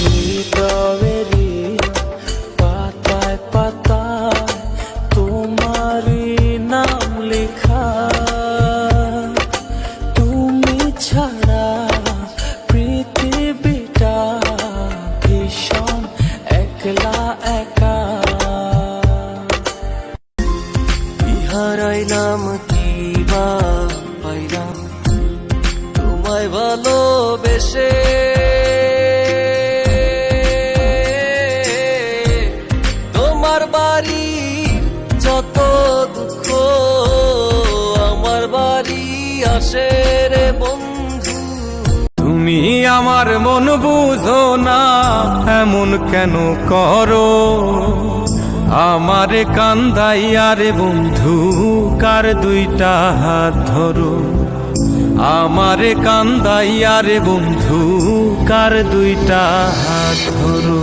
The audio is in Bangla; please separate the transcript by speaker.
Speaker 1: হৃদয়েরই পাতায় পাতায় তোমারই নাম লেখা। তুমি ছাড়া পৃথিবীটা ভীষণ একলা একা। হারাইলাম কি বা পাইলাম তোমায় ভালোবেসে। তোমার বাড়ি যত দুঃখ আমার বাড়ি আসে রে বন্ধু।
Speaker 2: তুমি আমার মন বুঝো না, এমন কেন করো? আমারে কান্দাইয়া রে বন্ধু কার দুইটা হাত ধরো। আমারে কান্দাইয়া রে বন্ধু কার দুইটা হাত ধরো।